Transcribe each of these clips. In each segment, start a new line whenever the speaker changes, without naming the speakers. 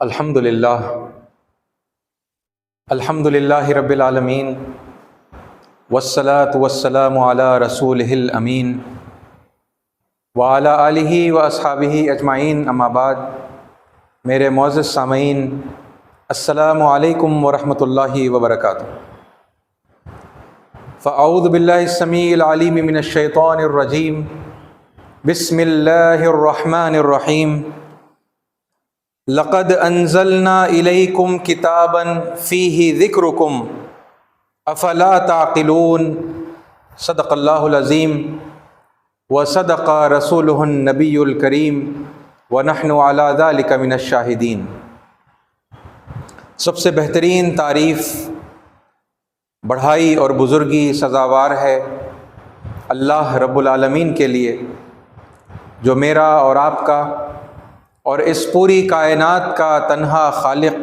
الحمد للہ رب العالمین والصلاة والسلام علی رسولہ الامین وعلی آلہ واصحابہ اجمعین، اما بعد۔ میرے معزز سامعین، السلام علیکم ورحمۃ اللہ وبرکاتہ۔ فاعوذ باللہ السمیع العلیم من الشیطان الرجیم، بسم اللہ الرحمن الرحیم۔ لقد انزلنا الیکم کتابا فیہ ذکرکم افلا تعقلون۔ صدق اللہ العظیم وصدق رسولہ النبی الکریم ونحن علی ذلک من الشاہدین۔ سب سے بہترین تعریف، بڑھائی اور بزرگی سزاوار ہے اللہ رب العالمین کے لیے، جو میرا اور آپ کا اور اس پوری کائنات کا تنہا خالق،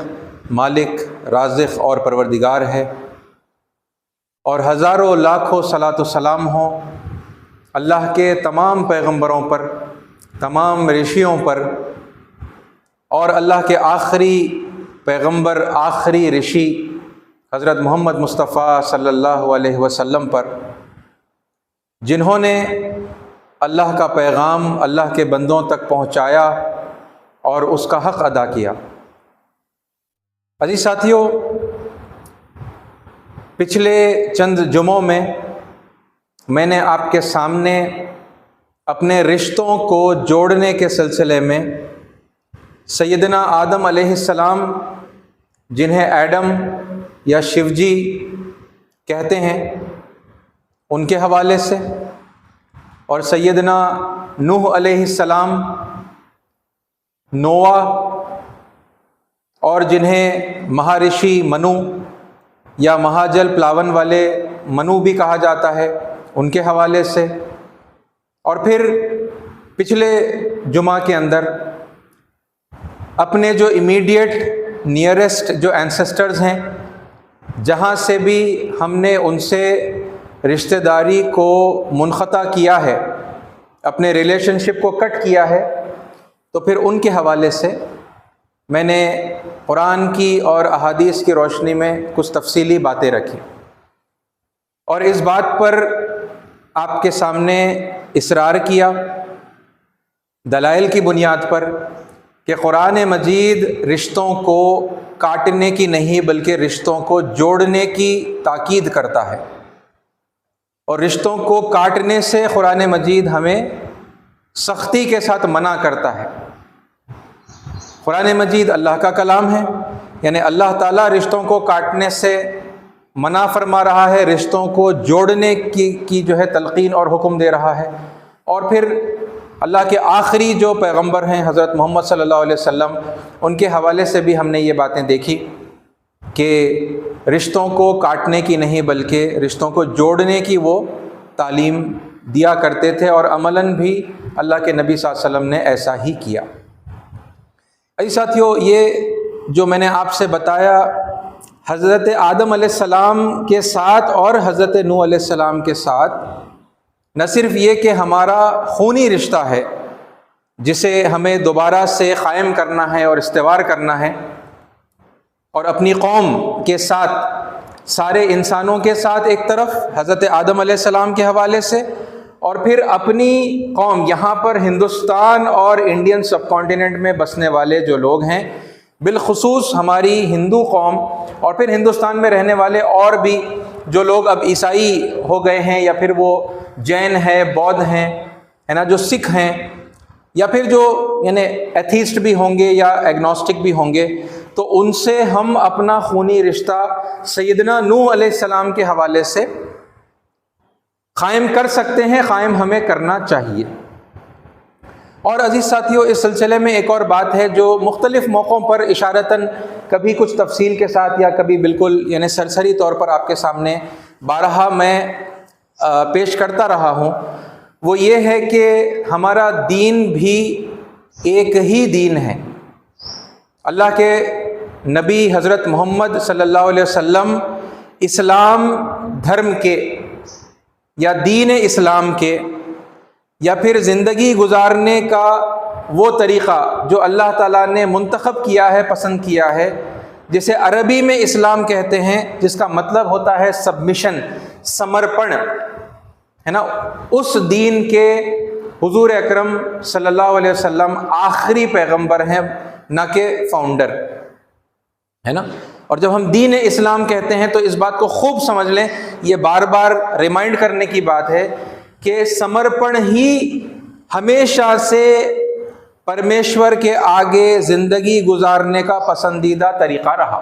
مالک، رازق اور پروردگار ہے، اور ہزاروں لاکھوں صلاۃ و سلام ہوں اللہ کے تمام پیغمبروں پر، تمام رشیوں پر، اور اللہ کے آخری پیغمبر، آخری رشی حضرت محمد مصطفیٰ صلی اللہ علیہ وسلم پر، جنہوں نے اللہ کا پیغام اللہ کے بندوں تک پہنچایا اور اس کا حق ادا کیا۔ عزیز ساتھیو، پچھلے چند جمعوں میں نے آپ کے سامنے اپنے رشتوں کو جوڑنے کے سلسلے میں سیدنا آدم علیہ السلام، جنہیں ایڈم یا شیو جی کہتے ہیں، ان کے حوالے سے، اور سیدنا نوح علیہ السلام، نوح، اور جنہیں مہارشی منو یا مہاجل پلاون والے منو بھی کہا جاتا ہے، ان کے حوالے سے، اور پھر پچھلے جمعہ کے اندر اپنے جو امیڈیٹ نیئرسٹ جو اینسسٹرز ہیں، جہاں سے بھی ہم نے ان سے رشتہ داری کو منقطع کیا ہے، اپنے ریلیشن شپ کو کٹ کیا ہے، تو پھر ان کے حوالے سے میں نے قرآن کی اور احادیث کی روشنی میں کچھ تفصیلی باتیں رکھی، اور اس بات پر آپ کے سامنے اصرار کیا دلائل کی بنیاد پر کہ قرآن مجید رشتوں کو کاٹنے کی نہیں بلکہ رشتوں کو جوڑنے کی تاکید کرتا ہے، اور رشتوں کو کاٹنے سے قرآن مجید ہمیں سختی کے ساتھ منع کرتا ہے۔ قرآن مجید اللہ کا کلام ہے، یعنی اللہ تعالیٰ رشتوں کو کاٹنے سے منع فرما رہا ہے، رشتوں کو جوڑنے کی جو ہے تلقین اور حکم دے رہا ہے، اور پھر اللہ کے آخری جو پیغمبر ہیں حضرت محمد صلی اللہ علیہ وسلم، ان کے حوالے سے بھی ہم نے یہ باتیں دیکھی کہ رشتوں کو کاٹنے کی نہیں بلکہ رشتوں کو جوڑنے کی وہ تعلیم دیا کرتے تھے، اور عملاً بھی اللہ کے نبی صلی اللہ علیہ وسلم نے ایسا ہی کیا۔ ایسے ساتھیو، یہ جو میں نے آپ سے بتایا حضرت آدم علیہ السلام کے ساتھ اور حضرت نوح علیہ السلام کے ساتھ، نہ صرف یہ کہ ہمارا خونی رشتہ ہے جسے ہمیں دوبارہ سے قائم کرنا ہے اور استوار کرنا ہے، اور اپنی قوم کے ساتھ، سارے انسانوں کے ساتھ ایک طرف حضرت آدم علیہ السلام کے حوالے سے، اور پھر اپنی قوم یہاں پر ہندوستان اور انڈین سب کانٹیننٹ میں بسنے والے جو لوگ ہیں، بالخصوص ہماری ہندو قوم، اور پھر ہندوستان میں رہنے والے اور بھی جو لوگ اب عیسائی ہو گئے ہیں، یا پھر وہ جین ہے، بودھ ہیں، ہے نا، جو سکھ ہیں، یا پھر جو یعنی ایتھیسٹ بھی ہوں گے یا ایگنوسٹک بھی ہوں گے، تو ان سے ہم اپنا خونی رشتہ سیدنا نوح علیہ السلام کے حوالے سے قائم کر سکتے ہیں، قائم ہمیں کرنا چاہیے۔ اور عزیز ساتھیو، اس سلسلے میں ایک اور بات ہے جو مختلف موقعوں پر اشارتاً، کبھی کچھ تفصیل کے ساتھ یا کبھی بالکل یعنی سرسری طور پر آپ کے سامنے بارہا میں پیش کرتا رہا ہوں، وہ یہ ہے کہ ہمارا دین بھی ایک ہی دین ہے۔ اللہ کے نبی حضرت محمد صلی اللہ علیہ وسلم اسلام دھرم کے یا دین اسلام کے یا پھر زندگی گزارنے کا وہ طریقہ جو اللہ تعالیٰ نے منتخب کیا ہے، پسند کیا ہے، جسے عربی میں اسلام کہتے ہیں، جس کا مطلب ہوتا ہے سبمیشن، سمرپن، ہے نا، اس دین کے حضور اکرم صلی اللہ علیہ وسلم آخری پیغمبر ہیں، نہ کہ فاؤنڈر، ہے نا۔ اور جب ہم دین اسلام کہتے ہیں تو اس بات کو خوب سمجھ لیں، یہ بار بار ریمائنڈ کرنے کی بات ہے کہ سمرپن ہی ہمیشہ سے پرمیشور کے آگے زندگی گزارنے کا پسندیدہ طریقہ رہا۔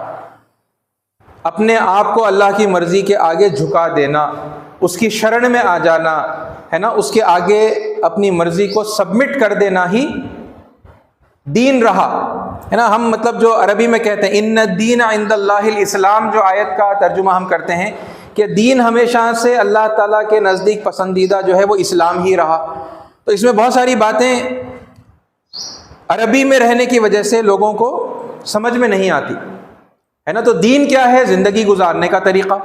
اپنے آپ کو اللہ کی مرضی کے آگے جھکا دینا، اس کی شرن میں آ جانا، ہے نا، اس کے آگے اپنی مرضی کو سبمٹ کر دینا ہی دین رہا، ہے نا۔ ہم مطلب جو عربی میں کہتے ہیں ان الدین عند اللہ الاسلام، جو آیت کا ترجمہ ہم کرتے ہیں کہ دین ہمیشہ سے اللہ تعالیٰ کے نزدیک پسندیدہ جو ہے وہ اسلام ہی رہا۔ تو اس میں بہت ساری باتیں عربی میں رہنے کی وجہ سے لوگوں کو سمجھ میں نہیں آتی، ہے نا۔ تو دین کیا ہے؟ زندگی گزارنے کا طریقہ،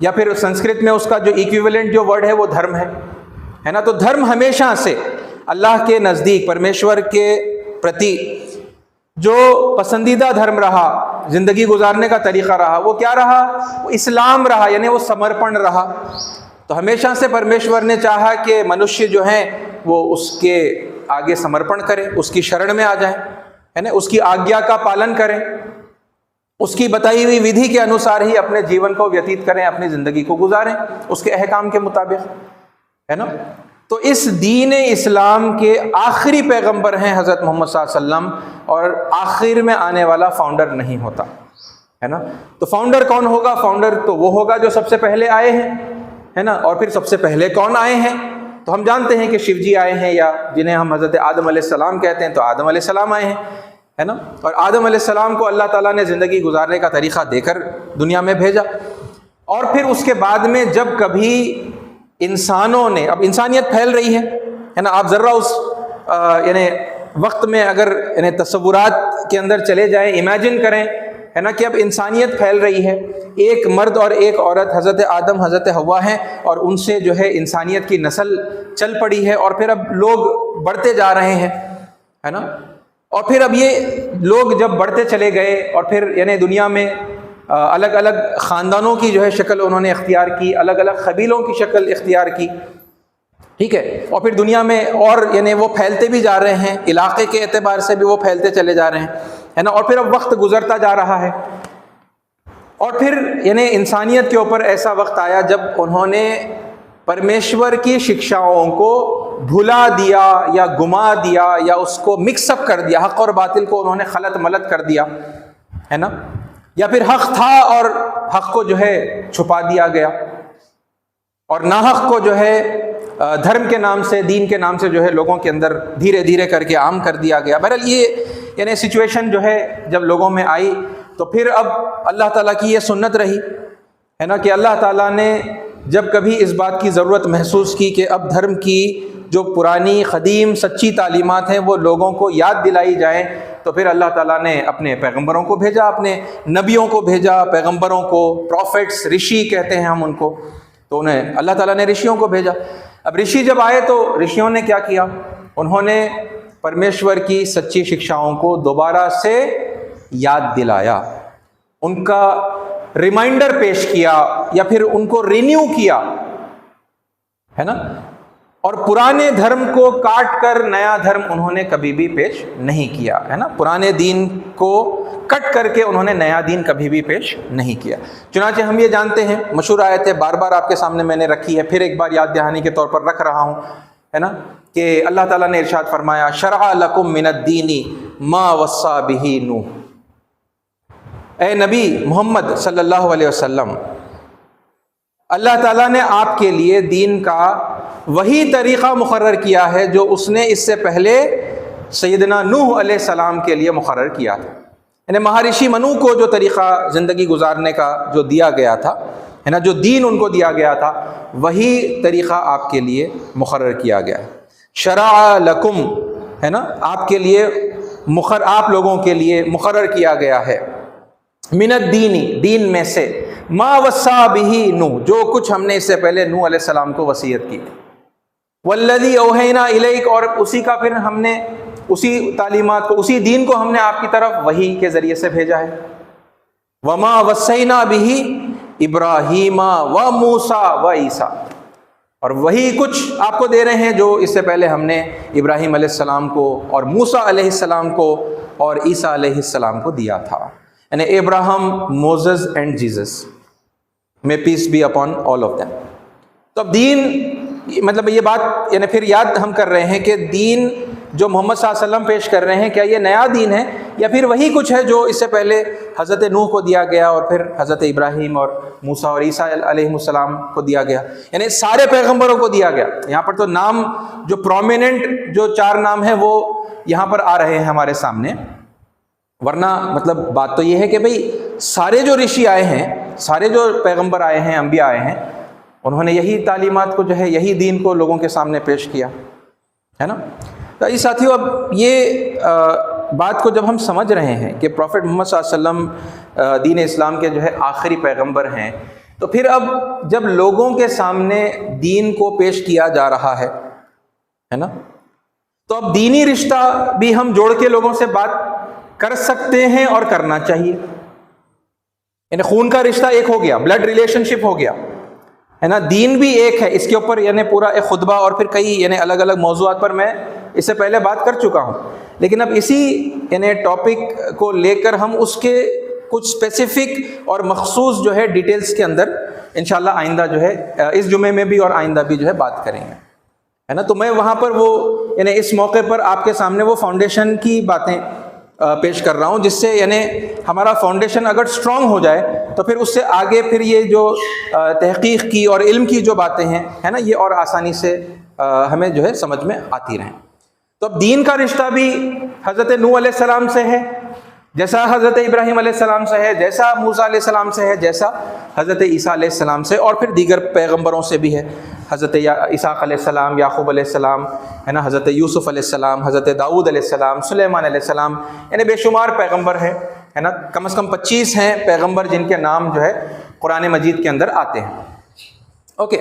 یا پھر سنسکرت میں اس کا جو ایکویولنٹ جو ورڈ ہے وہ دھرم ہے نا۔ تو دھرم ہمیشہ سے اللہ کے نزدیک پرمیشور کے پرتی جو پسندیدہ دھرم رہا، زندگی گزارنے کا طریقہ رہا، وہ کیا رہا؟ وہ اسلام رہا، یعنی وہ سمرپن رہا۔ تو ہمیشہ سے پرمیشور نے چاہا کہ منشیہ جو ہیں وہ اس کے آگے سمرپن کریں، اس کی شرن میں آ جائیں، ہے نا، اس کی آگیا کا پالن کریں، اس کی بتائی ہوئی ودھی کے انوسار ہی اپنے جیون کو ویتیت کریں، اپنی زندگی کو گزاریں اس کے احکام کے مطابق، ہے نا۔ تو اس دین اسلام کے آخری پیغمبر ہیں حضرت محمد صلی اللہ علیہ وسلم، اور آخر میں آنے والا فاؤنڈر نہیں ہوتا، ہے نا۔ تو فاؤنڈر کون ہوگا؟ فاؤنڈر تو وہ ہوگا جو سب سے پہلے آئے ہیں، ہے نا۔ اور پھر سب سے پہلے کون آئے ہیں؟ تو ہم جانتے ہیں کہ شیو جی آئے ہیں، یا جنہیں ہم حضرت آدم علیہ السلام کہتے ہیں، تو آدم علیہ السلام آئے ہیں، ہے نا۔ اور آدم علیہ السلام کو اللہ تعالیٰ نے زندگی گزارنے کا طریقہ دے کر دنیا میں بھیجا، اور پھر اس کے بعد میں جب کبھی انسانوں نے، اب انسانیت پھیل رہی ہے نا، آپ ذرا اس یعنی وقت میں اگر یعنی تصورات کے اندر چلے جائیں، امیجن کریں، ہے نا، کہ اب انسانیت پھیل رہی ہے، ایک مرد اور ایک عورت حضرت آدم حضرت حوا ہیں، اور ان سے جو ہے انسانیت کی نسل چل پڑی ہے، اور پھر اب لوگ بڑھتے جا رہے ہیں، ہے نا۔ اور پھر اب یہ لوگ جب بڑھتے چلے گئے، اور پھر یعنی دنیا میں الگ الگ خاندانوں کی جو ہے شکل انہوں نے اختیار کی، الگ الگ قبیلوں کی شکل اختیار کی، ٹھیک ہے۔ اور پھر دنیا میں اور یعنی وہ پھیلتے بھی جا رہے ہیں، علاقے کے اعتبار سے بھی وہ پھیلتے چلے جا رہے ہیں، ہے نا۔ اور پھر اب وقت گزرتا جا رہا ہے، اور پھر یعنی انسانیت کے اوپر ایسا وقت آیا جب انہوں نے پرمیشور کی شکشاؤں کو بھلا دیا، یا گما دیا، یا اس کو مکس اپ کر دیا، حق اور باطل کو انہوں نے خلط ملط کر دیا، ہے نا۔ یا پھر حق تھا اور حق کو جو ہے چھپا دیا گیا، اور ناحق کو جو ہے دھرم کے نام سے، دین کے نام سے جو ہے لوگوں کے اندر دھیرے دھیرے کر کے عام کر دیا گیا۔ بہرحال یہ یعنی سچویشن جو ہے جب لوگوں میں آئی، تو پھر اب اللہ تعالیٰ کی یہ سنت رہی ہے نا، کہ اللہ تعالیٰ نے جب کبھی اس بات کی ضرورت محسوس کی کہ اب دھرم کی جو پرانی قدیم سچی تعلیمات ہیں وہ لوگوں کو یاد دلائی جائیں، تو پھر اللہ تعالیٰ نے اپنے پیغمبروں کو بھیجا، اپنے نبیوں کو بھیجا، پیغمبروں کو، پروفٹس، رشی کہتے ہیں ہم ان کو، تو انہیں اللہ تعالیٰ نے رشیوں کو بھیجا۔ اب رشی جب آئے تو رشیوں نے کیا کیا؟ انہوں نے پرمیشور کی سچی شکشاؤں کو دوبارہ سے یاد دلایا، ان کا ریمائنڈر پیش کیا، یا پھر ان کو رینیو کیا، ہے نا۔ اور پرانے دھرم کو کاٹ کر نیا دھرم انہوں نے کبھی بھی پیش نہیں کیا، ہے نا۔ پرانے دین کو کٹ کر کے انہوں نے نیا دین کبھی بھی پیش نہیں کیا۔ چنانچہ ہم یہ جانتے ہیں، مشہور آیت ہے، بار بار آپ کے سامنے میں نے رکھی ہے، پھر ایک بار یاد دہانی کے طور پر رکھ رہا ہوں، ہے نا، کہ اللہ تعالیٰ نے ارشاد فرمایا شرع لکم من الدین ما وصی بہ نوح۔ اے نبی محمد صلی اللہ علیہ وسلم، اللہ تعالیٰ نے آپ کے لیے دین کا وہی طریقہ مقرر کیا ہے جو اس نے اس سے پہلے سیدنا نوح علیہ السلام کے لیے مقرر کیا تھا، یعنی مہارشی منو کو جو طریقہ زندگی گزارنے کا جو دیا گیا تھا، ہے نا، جو دین ان کو دیا گیا تھا، وہی طریقہ آپ کے لیے مقرر کیا گیا ہے۔ شرع لکم، ہے نا، آپ کے لیے آپ لوگوں کے لیے مقرر کیا گیا ہے، من الدین، دین میں سے، ما وصی بہ نوح، جو کچھ ہم نے اس سے پہلے نوح علیہ السلام کو وصیت کی، والذی اوحینا الیک، اور اسی کا پھر ہم نے اسی تعلیمات کو، اسی دین کو ہم نے آپ کی طرف وحی کے ذریعے سے بھیجا ہے۔ وما وصینا بہ ابراہیم و موسیٰ و عیسیٰ، اور وہی کچھ آپ کو دے رہے ہیں جو اس سے پہلے ہم نے ابراہیم علیہ السلام کو اور موسیٰ علیہ السلام کو اور عیسیٰ علیہ السلام کو دیا تھا، یعنی Abraham, Moses and Jesus, may peace be upon all of them۔ تو اب دین، مطلب یہ بات یعنی پھر یاد ہم کر رہے ہیں کہ دین جو محمد صلی اللہ علیہ وسلم پیش کر رہے ہیں، کیا یہ نیا دین ہے یا پھر وہی کچھ ہے جو اس سے پہلے حضرت نوح کو دیا گیا اور پھر حضرت ابراہیم اور موسیٰ اور عیسیٰ علیہ السلام کو دیا گیا، یعنی سارے پیغمبروں کو دیا گیا۔ یہاں پر تو نام جو پرومیننٹ جو 4 نام ہیں وہ یہاں پر آ رہے ہیں ہمارے سامنے، ورنہ مطلب بات تو یہ ہے کہ بھئی سارے جو رشی آئے ہیں، سارے جو پیغمبر آئے ہیں، انبیاء آئے ہیں، انہوں نے یہی تعلیمات کو جو ہے، یہی دین کو لوگوں کے سامنے پیش کیا ہے نا۔ تو یہ ساتھیوں، اب یہ بات کو جب ہم سمجھ رہے ہیں کہ پروفٹ محمد صلی اللہ علیہ وسلم دین اسلام کے جو ہے آخری پیغمبر ہیں، تو پھر اب جب لوگوں کے سامنے دین کو پیش کیا جا رہا ہے نا، تو اب دینی رشتہ بھی ہم جوڑ کے لوگوں سے بات کر سکتے ہیں اور کرنا چاہیے، یعنی خون کا رشتہ ایک ہو گیا، بلڈ ریلیشن شپ ہو گیا ہے نا، دین بھی ایک ہے۔ اس کے اوپر یعنی پورا ایک خطبہ اور پھر کئی یعنی الگ الگ موضوعات پر میں اس سے پہلے بات کر چکا ہوں، لیکن اب اسی یعنی ٹاپک کو لے کر ہم اس کے کچھ اسپیسیفک اور مخصوص جو ہے ڈیٹیلز کے اندر انشاءاللہ آئندہ جو ہے اس جمعے میں بھی اور آئندہ بھی جو ہے بات کریں گے، ہے نا۔ تو میں وہاں پر وہ یعنی اس موقع پر آپ کے سامنے وہ فاؤنڈیشن کی باتیں پیش کر رہا ہوں، جس سے یعنی ہمارا فاؤنڈیشن اگر سٹرونگ ہو جائے تو پھر اس سے آگے پھر یہ جو تحقیق کی اور علم کی جو باتیں ہیں ہے نا، یہ اور آسانی سے ہمیں جو ہے سمجھ میں آتی رہیں۔ تو اب دین کا رشتہ بھی حضرت نوح علیہ السلام سے ہے، جیسا حضرت ابراہیم علیہ السلام سے ہے، جیسا موسیٰ علیہ السلام سے ہے، جیسا حضرت عیسیٰ علیہ السلام سے اور پھر دیگر پیغمبروں سے بھی ہے، حضرت اسحاق علیہ السلام، یعقوب علیہ السلام ہے نا، حضرت یوسف علیہ السلام، حضرت داؤد علیہ السلام، سلیمان علیہ السلام، یعنی بے شمار پیغمبر ہے نا، کم از کم 25 ہیں پیغمبر جن کے نام جو ہے قرآن مجید کے اندر آتے ہیں۔ اوکے،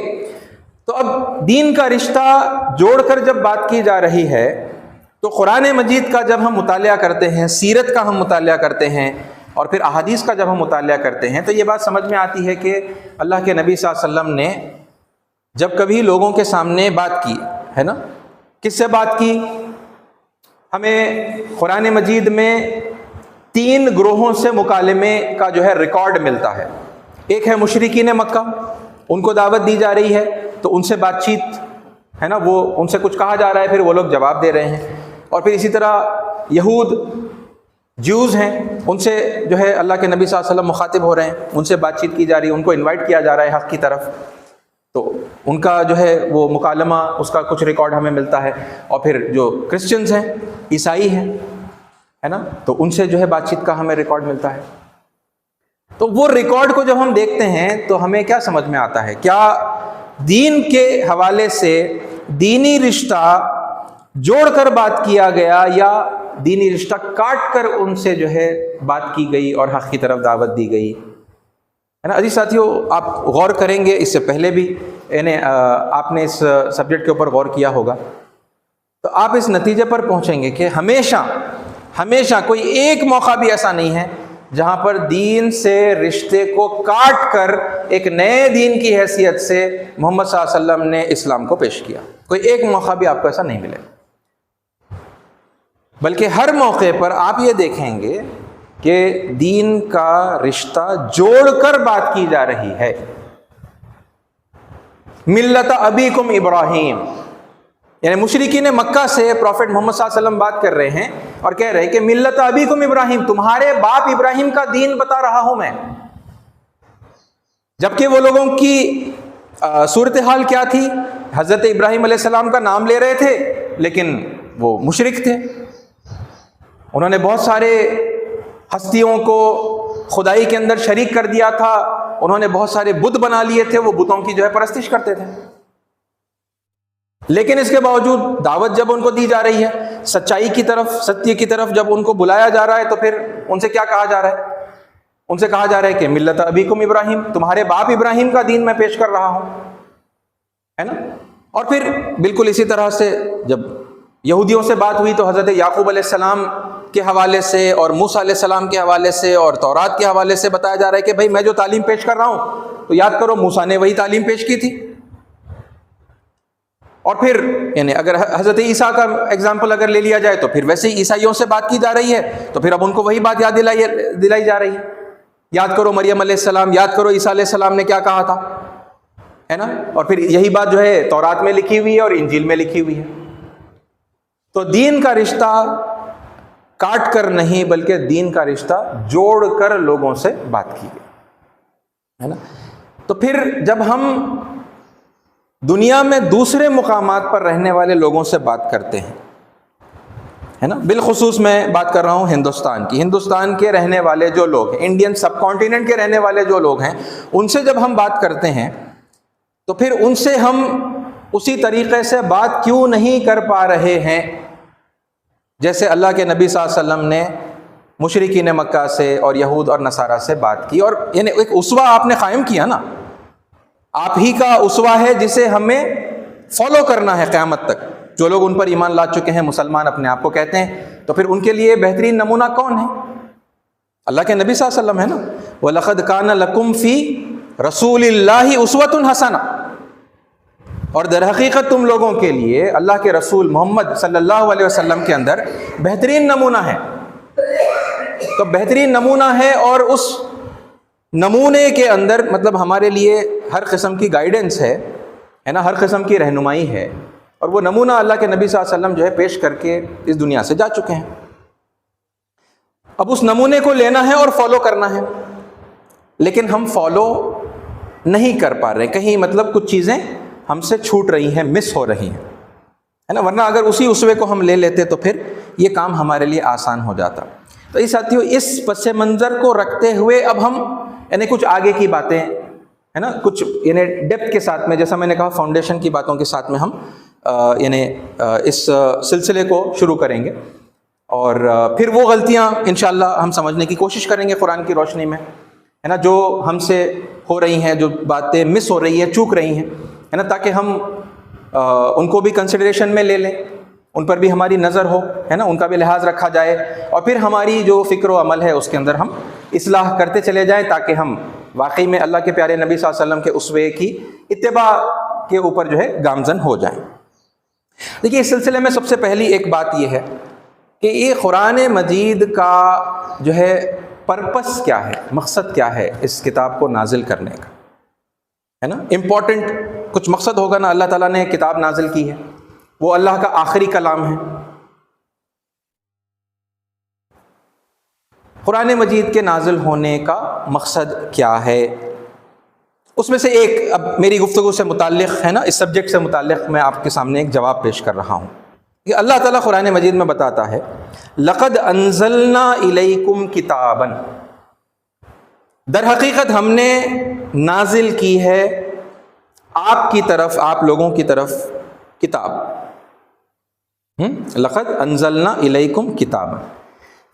تو اب دین کا رشتہ جوڑ کر جب بات کی جا رہی ہے تو قرآن مجید کا جب ہم مطالعہ کرتے ہیں، سیرت کا ہم مطالعہ کرتے ہیں اور پھر احادیث کا جب ہم مطالعہ کرتے ہیں تو یہ بات سمجھ میں آتی ہے کہ اللہ کے نبی صلی اللہ علیہ وسلم نے جب کبھی لوگوں کے سامنے بات کی ہے نا، کس سے بات کی؟ ہمیں قرآن مجید میں 3 گروہوں سے مکالمے کا جو ہے ریکارڈ ملتا ہے۔ ایک ہے مشرکین مکہ، ان کو دعوت دی جا رہی ہے تو ان سے بات چیت ہے نا، وہ ان سے کچھ کہا جا رہا ہے، پھر وہ لوگ جواب دے رہے ہیں، اور پھر اسی طرح یہود جیوز ہیں، ان سے جو ہے اللہ کے نبی صلی اللہ علیہ وسلم مخاطب ہو رہے ہیں، ان سے بات چیت کی جا رہی ہے، ان کو انوائٹ کیا جا رہا ہے حق کی طرف، تو ان کا جو ہے وہ مکالمہ، اس کا کچھ ریکارڈ ہمیں ملتا ہے۔ اور پھر جو کرسچنز ہیں، عیسائی ہیں ہے نا، تو ان سے جو ہے بات چیت کا ہمیں ریکارڈ ملتا ہے۔ تو وہ ریکارڈ کو جب ہم دیکھتے ہیں تو ہمیں کیا سمجھ میں آتا ہے؟ کیا دین کے حوالے سے دینی رشتہ جوڑ کر بات کیا گیا یا دینی رشتہ کاٹ کر ان سے جو ہے بات کی گئی اور حق کی طرف دعوت دی گئی ہے نا؟ عزیز ساتھیوں، آپ غور کریں گے، اس سے پہلے بھی یعنی آپ نے اس سبجیکٹ کے اوپر غور کیا ہوگا، تو آپ اس نتیجے پر پہنچیں گے کہ ہمیشہ کوئی ایک موقع بھی ایسا نہیں ہے جہاں پر دین سے رشتے کو کاٹ کر ایک نئے دین کی حیثیت سے محمد صلی اللہ علیہ وسلم نے اسلام کو پیش کیا۔ کوئی ایک موقع بھی آپ کو ایسا نہیں ملے، بلکہ ہر موقع پر آپ یہ دیکھیں گے کہ دین کا رشتہ جوڑ کر بات کی جا رہی ہے۔ ملت ابیکم ابراہیم، یعنی مشرکین مکہ سے پروفٹ محمد صلی اللہ علیہ وسلم بات کر رہے ہیں اور کہہ رہے ہیں کہ ملت ابیکم ابراہیم، تمہارے باپ ابراہیم کا دین بتا رہا ہوں میں۔ جبکہ وہ لوگوں کی صورتحال کیا تھی؟ حضرت ابراہیم علیہ السلام کا نام لے رہے تھے لیکن وہ مشرک تھے، انہوں نے بہت سارے ہستیوں کو خدائی کے اندر شریک کر دیا تھا، انہوں نے بہت سارے بت بنا لیے تھے، وہ بتوں کی جو ہے پرستش کرتے تھے۔ لیکن اس کے باوجود دعوت جب ان کو دی جا رہی ہے سچائی کی طرف، ستیہ کی طرف جب ان کو بلایا جا رہا ہے تو پھر ان سے کیا کہا جا رہا ہے؟ ان سے کہا جا رہا ہے کہ ملت ابیکم ابراہیم، تمہارے باپ ابراہیم کا دین میں پیش کر رہا ہوں، ہے نا؟ اور پھر بالکل اسی طرح سے جب یہودیوں سے بات ہوئی تو حضرت یعقوب علیہ السلام کے حوالے سے اور موسیٰ علیہ السلام کے حوالے سے اور تورات کے حوالے سے بتایا جا رہا ہے کہ بھائی میں جو تعلیم پیش کر رہا ہوں تو یاد کرو موسیٰ نے وہی تعلیم پیش کی تھی. اور پھر یعنی اگر حضرت عیسیٰ کا اگزامپل اگر لے لیا جائے تو پھر ویسے ہی عیسائیوں سے بات کی جا رہی ہے تو پھر اب ان کو وہی بات یاد دلائی جا رہی ہے. یاد کرو مریم علیہ السلام، یاد کرو عیسیٰ علیہ السلام نے کیا کہا تھا، ہے نا. اور پھر یہی بات جو ہے تورات میں لکھی ہوئی ہے اور انجیل میں لکھی ہوئی ہے. تو دین کا رشتہ کاٹ کر نہیں بلکہ دین کا رشتہ جوڑ کر لوگوں سے بات کی گئی ہے نا. تو پھر جب ہم دنیا میں دوسرے مقامات پر رہنے والے لوگوں سے بات کرتے ہیں ہے نا، بالخصوص میں بات کر رہا ہوں ہندوستان کی، ہندوستان کے رہنے والے جو لوگ ہیں، انڈین سب کانٹیننٹ کے رہنے والے جو لوگ ہیں، ان سے جب ہم بات کرتے ہیں تو پھر ان سے ہم اسی طریقے سے بات کیوں نہیں کر پا رہے ہیں جیسے اللہ کے نبی صلی اللہ علیہ وسلم نے مشرکین مکہ سے اور یہود اور نصارہ سے بات کی. اور یعنی ایک اسوہ آپ نے قائم کیا نا، آپ ہی کا اسوہ ہے جسے ہمیں فالو کرنا ہے قیامت تک. جو لوگ ان پر ایمان لا چکے ہیں، مسلمان اپنے آپ کو کہتے ہیں، تو پھر ان کے لیے بہترین نمونہ کون ہے؟ اللہ کے نبی صلی اللہ علیہ وسلم ہے نا. وَلَقَدْ كَانَ لَكُمْ فِي رَسُولِ اللَّهِ أُسْوَةٌ حَسَنَةٌ. اور در حقیقت تم لوگوں کے لیے اللہ کے رسول محمد صلی اللہ علیہ وسلم کے اندر بہترین نمونہ ہے. تو بہترین نمونہ ہے، اور اس نمونے کے اندر مطلب ہمارے لیے ہر قسم کی گائیڈنس ہے نا، ہر قسم کی رہنمائی ہے. اور وہ نمونہ اللہ کے نبی صلی اللہ علیہ وسلم جو ہے پیش کر کے اس دنیا سے جا چکے ہیں. اب اس نمونے کو لینا ہے اور فالو کرنا ہے، لیکن ہم فالو نہیں کر پا رہے. کہیں مطلب کچھ چیزیں ہم سے چھوٹ رہی ہیں، مس ہو رہی ہیں ہے نا. ورنہ اگر اسی اسوے کو ہم لے لیتے تو پھر یہ کام ہمارے لیے آسان ہو جاتا. تو اس ساتھیوں، اس پس منظر کو رکھتے ہوئے اب ہم یعنی کچھ آگے کی باتیں ہے نا، کچھ یعنی ڈیپتھ کے ساتھ میں، جیسا میں نے کہا فاؤنڈیشن کی باتوں کے ساتھ میں ہم یعنی اس سلسلے کو شروع کریں گے. اور پھر وہ غلطیاں انشاءاللہ ہم سمجھنے کی کوشش کریں گے قرآن کی روشنی میں ہے نا، جو ہم سے ہو رہی ہیں، جو باتیں مس ہو رہی ہیں، چوک رہی ہیں ہے نا، تاکہ ہم ان کو بھی کنسیڈریشن میں لے لیں، ان پر بھی ہماری نظر ہو ہے نا، ان کا بھی لحاظ رکھا جائے، اور پھر ہماری جو فکر و عمل ہے اس کے اندر ہم اصلاح کرتے چلے جائیں، تاکہ ہم واقعی میں اللہ کے پیارے نبی صلی اللہ علیہ وسلم کے اسوے کی اتباع کے اوپر جو ہے گامزن ہو جائیں. دیکھیے، اس سلسلے میں سب سے پہلی ایک بات یہ ہے کہ یہ قرآن مجید کا جو ہے پرپس کیا ہے، مقصد کیا ہے اس کتاب کو نازل کرنے کا ہے نا. امپورٹنٹ کچھ مقصد ہوگا نا. اللہ تعالیٰ نے کتاب نازل کی ہے، وہ اللہ کا آخری کلام ہے. قرآن مجید کے نازل ہونے کا مقصد کیا ہے؟ اس میں سے ایک، اب میری گفتگو سے متعلق ہے نا، اس سبجیکٹ سے متعلق میں آپ کے سامنے ایک جواب پیش کر رہا ہوں کہ اللہ تعالیٰ قرآن مجید میں بتاتا ہے لَقَدْ أَنزَلْنَا إِلَيْكُمْ كِتَابًا، در حقیقت ہم نے نازل کی ہے آپ کی طرف، آپ لوگوں کی طرف کتاب. لَقَدْ أَنزَلْنَا إِلَيْكُمْ كِتَابًا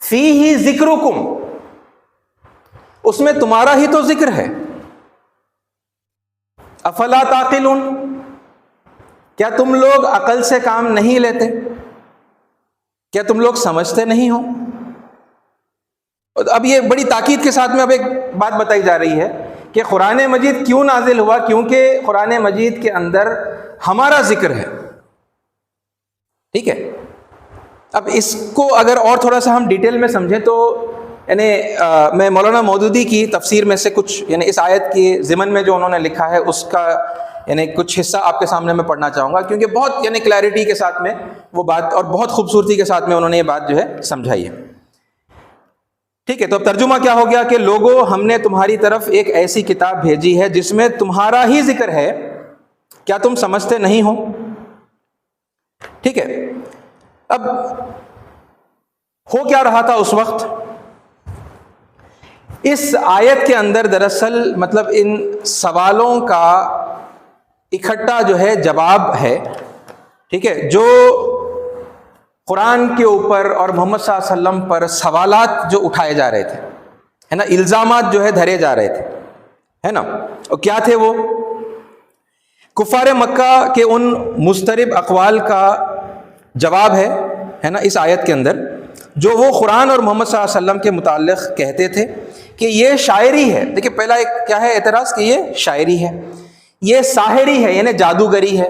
فِيهِ ذِكْرُكُمْ، اس میں تمہارا ہی تو ذکر ہے. افلا تعقلون، کیا تم لوگ عقل سے کام نہیں لیتے؟ کیا تم لوگ سمجھتے نہیں ہو؟ اب یہ بڑی تاکید کے ساتھ میں اب ایک بات بتائی جا رہی ہے کہ قرآن مجید کیوں نازل ہوا، کیونکہ قرآن مجید کے اندر ہمارا ذکر ہے. ٹھیک ہے، اب اس کو اگر اور تھوڑا سا ہم ڈیٹیل میں سمجھیں تو یعنی میں مولانا مودودی کی تفسیر میں سے کچھ یعنی اس آیت کے ضمن میں جو انہوں نے لکھا ہے اس کا یعنی کچھ حصہ آپ کے سامنے میں پڑھنا چاہوں گا، کیونکہ بہت یعنی کلیئرٹی کے ساتھ میں وہ بات اور بہت خوبصورتی کے ساتھ میں انہوں نے یہ بات جو ہے سمجھائی ہے. ٹھیک ہے، تو اب ترجمہ کیا ہو گیا کہ لوگوں، ہم نے تمہاری طرف ایک ایسی کتاب بھیجی ہے جس میں تمہارا ہی ذکر ہے، کیا تم سمجھتے نہیں ہو؟ ٹھیک ہے، اب ہو کیا رہا تھا اس وقت؟ اس آیت کے اندر دراصل مطلب ان سوالوں کا اکٹھا جو ہے جواب ہے. ٹھیک ہے، جو قرآن کے اوپر اور محمد صلی اللہ علیہ وسلم پر سوالات جو اٹھائے جا رہے تھے ہے نا، الزامات جو ہے دھرے جا رہے تھے ہے نا، اور کیا تھے وہ؟ کفار مکہ کے ان مضطرب اقوال کا جواب ہے نا اس آیت کے اندر، جو وہ قرآن اور محمد صلی اللہ علیہ وسلم کے متعلق کہتے تھے کہ یہ شاعری ہے۔ دیکھیں پہلا ایک کیا ہے اعتراض کہ یہ شاعری ہے، یہ ساحری ہے یعنی جادوگری ہے،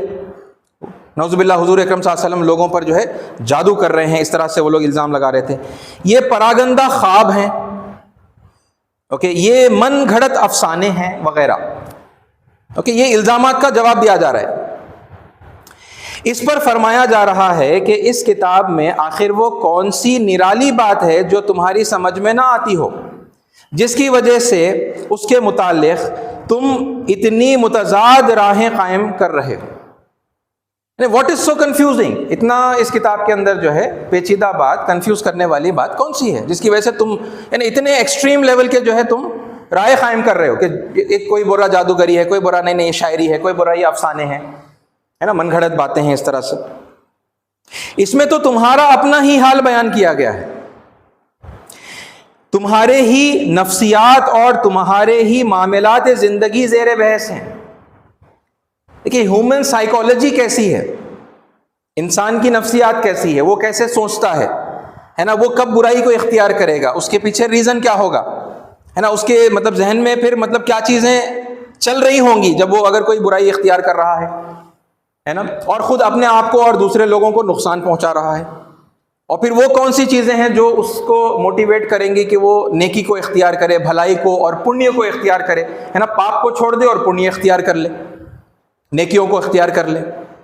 نعوذ باللہ حضور اکرم صلی اللہ علیہ وسلم لوگوں پر جو ہے جادو کر رہے ہیں، اس طرح سے وہ لوگ الزام لگا رہے تھے۔ یہ پراگندہ خواب ہیں، اوکے، یہ من گھڑت افسانے ہیں وغیرہ، اوکے، یہ الزامات کا جواب دیا جا رہا ہے۔ اس پر فرمایا جا رہا ہے کہ اس کتاب میں آخر وہ کون سی نرالی بات ہے جو تمہاری سمجھ میں نہ آتی ہو، جس کی وجہ سے اس کے متعلق تم اتنی متضاد راہیں قائم کر رہے ہو۔ واٹ از سو کنفیوزنگ، اتنا اس کتاب کے اندر جو ہے پیچیدہ بات، کنفیوز کرنے والی بات کون سی ہے جس کی وجہ سے تم یعنی اتنے ایکسٹریم لیول کے جو ہے تم رائے قائم کر رہے ہو کہ ایک کوئی برا جادوگری ہے، کوئی برا نہیں شاعری ہے، کوئی برا یہ افسانے ہیں، ہے نا، من گھڑت باتیں ہیں اس طرح سے۔ اس میں تو تمہارا اپنا ہی حال بیان کیا گیا ہے، تمہارے ہی نفسیات اور تمہارے ہی معاملات زندگی زیر بحث ہیں۔ دیکھیے ہیومن سائیکالوجی کیسی ہے، انسان کی نفسیات کیسی ہے، وہ کیسے سوچتا ہے نا، وہ کب برائی کو اختیار کرے گا، اس کے پیچھے ریزن کیا ہوگا، ہے نا، اس کے مطلب ذہن میں پھر مطلب کیا چیزیں چل رہی ہوں گی جب وہ اگر کوئی برائی اختیار کر رہا ہے نا، اور خود اپنے آپ کو اور دوسرے لوگوں کو نقصان پہنچا رہا ہے، اور پھر وہ کون سی چیزیں ہیں جو اس کو موٹیویٹ کریں گی کہ وہ نیکی کو اختیار کرے، بھلائی کو اور پنیہ کو اختیار کرے، ہے نا، پاپ کو چھوڑ دے اور پنیہ اختیار کر لے، نیکیوں کو اختیار کر لے۔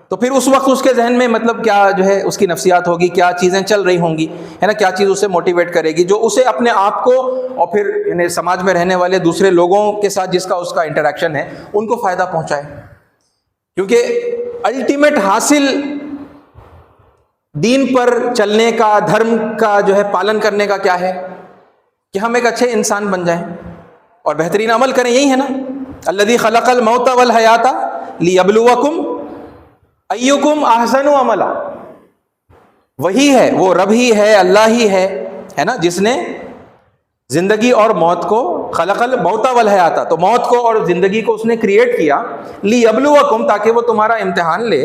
تو پھر اس وقت اس کے ذہن میں مطلب کیا جو ہے اس کی نفسیات ہوگی، کیا چیزیں چل رہی ہوں گی، ہے نا، کیا چیز اسے موٹیویٹ کرے گی جو اسے اپنے آپ کو اور پھر یعنی سماج میں رہنے والے دوسرے لوگوں کے ساتھ جس کا اس کا انٹریکشن ہے ان کو فائدہ پہنچائے۔ کیونکہ الٹیمیٹ حاصل دین پر چلنے کا، دھرم کا جو ہے پالن کرنے کا کیا ہے کہ ہم ایک اچھے انسان بن جائیں اور بہترین عمل کریں، یہی ہے نا، الذی خلق الموت والحیات لیبلوکم ایکم احسن عملا، وہی ہے، وہ رب ہی ہے، اللہ ہی ہے نا، جس نے زندگی اور موت کو، خلق الموت والحیات، تو موت کو اور زندگی کو اس نے کریٹ کیا، لیبلوکم، تاکہ وہ تمہارا امتحان لے،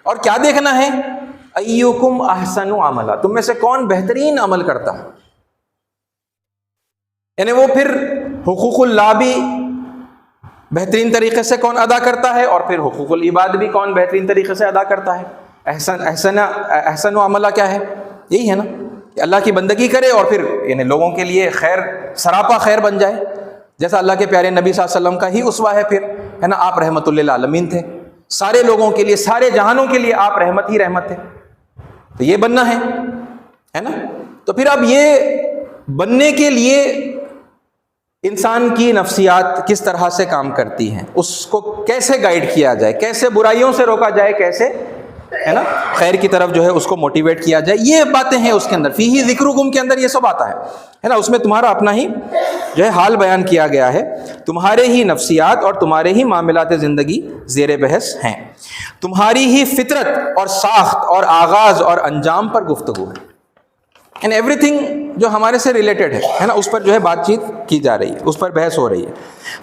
اور کیا دیکھنا ہے، ایکم احسن عملا، تم میں سے کون بہترین عمل کرتا ہے، یعنی وہ پھر حقوق اللہ بھی بہترین طریقے سے کون ادا کرتا ہے، اور پھر حقوق العباد بھی کون بہترین طریقے سے ادا کرتا ہے۔ احسن عملہ کیا ہے، یہی ہے نا کہ اللہ کی بندگی کرے اور پھر یعنی لوگوں کے لیے خیر، سراپا خیر بن جائے، جیسا اللہ کے پیارے نبی صلی اللہ علیہ وسلم کا ہی اسوہ ہے پھر، ہے نا، آپ رحمت للعالمین تھے، سارے لوگوں کے لیے، سارے جہانوں کے لیے آپ رحمت ہی رحمت تھے، تو یہ بننا ہے نا۔ تو پھر اب یہ بننے کے لیے انسان کی نفسیات کس طرح سے کام کرتی ہیں، اس کو کیسے گائیڈ کیا جائے، کیسے برائیوں سے روکا جائے، کیسے ہے نا خیر کی طرف جو ہے اس کو موٹیویٹ کیا جائے، یہ باتیں ہیں اس کے اندر، فیہ ذکرکم کے اندر یہ سب آتا ہے نا، اس میں تمہارا اپنا ہی جو ہے حال بیان کیا گیا ہے، تمہارے ہی نفسیات اور تمہارے ہی معاملات زندگی زیر بحث ہیں، تمہاری ہی فطرت اور ساخت اور آغاز اور انجام پر گفتگو ہے، اینڈ ایوری تھنگ جو ہمارے سے ریلیٹڈ ہے نا، اس پر جو ہے بات چیت کی جا رہی ہے، اس پر بحث ہو رہی ہے۔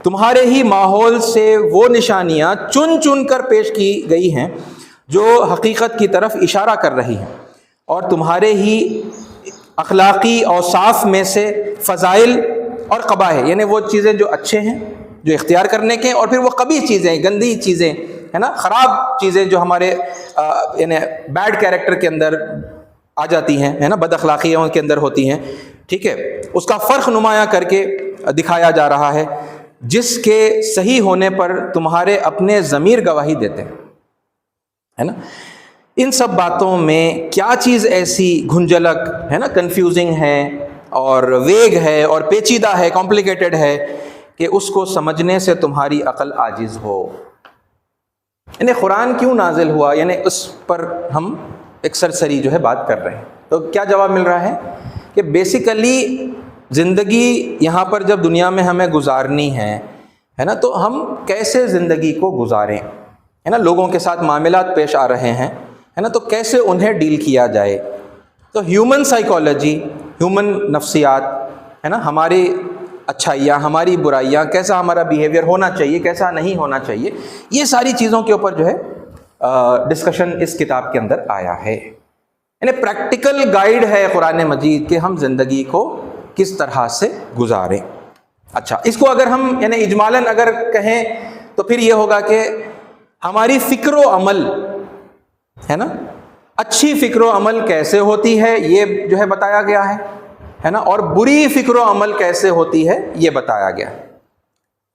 تمہارے ہی ماحول سے وہ نشانیاں چن چن کر پیش کی گئی ہیں جو حقیقت کی طرف اشارہ کر رہی ہیں، اور تمہارے ہی اخلاقی اوصاف میں سے فضائل اور قبائح، یعنی وہ چیزیں جو اچھے ہیں جو اختیار کرنے کے، اور پھر وہ قبیح چیزیں، گندی چیزیں، ہے نا، خراب چیزیں جو ہمارے یعنی بیڈ کیریکٹر کے اندر آ جاتی ہیں، ہے نا، بد اخلاقیوں کے اندر ہوتی ہیں، ٹھیک ہے، اس کا فرق نمایاں کر کے دکھایا جا رہا ہے، جس کے صحیح ہونے پر تمہارے اپنے ضمیر گواہی دیتے ہیں، ہے نا۔ ان سب باتوں میں کیا چیز ایسی گھنجلک ہے نا، کنفیوزنگ ہے اور ویگ ہے اور پیچیدہ ہے، کمپلیکیٹڈ ہے کہ اس کو سمجھنے سے تمہاری عقل عاجز ہو۔ یعنی قرآن کیوں نازل ہوا، یعنی اس پر ہم ایک سرسری جو ہے بات کر رہے ہیں، تو کیا جواب مل رہا ہے کہ بیسیکلی زندگی یہاں پر جب دنیا میں ہمیں گزارنی ہے نا، تو ہم کیسے زندگی کو گزاریں، ہے نا، لوگوں کے ساتھ معاملات پیش آ رہے ہیں، ہے نا، تو کیسے انہیں ڈیل کیا جائے۔ تو ہیومن سائیکالوجی، ہیومن نفسیات، ہے نا، ہماری اچھائیاں، ہماری برائیاں، کیسا ہمارا بیہیویئر ہونا چاہیے، کیسا نہیں ہونا چاہیے، یہ ساری چیزوں کے اوپر جو ہے ڈسکشن اس کتاب کے اندر آیا ہے۔ یعنی پریکٹیکل گائیڈ ہے قرآن مجید کہ ہم زندگی کو کس طرح سے گزاریں. اچھا، اس کو اگر ہم یعنی اجمالاً اگر کہیں تو پھر یہ ہوگا کہ ہماری فکر و عمل ہے نا، اچھی فکر و عمل کیسے ہوتی ہے یہ جو ہے بتایا گیا ہے نا، اور بری فکر و عمل کیسے ہوتی ہے یہ بتایا گیا ہے.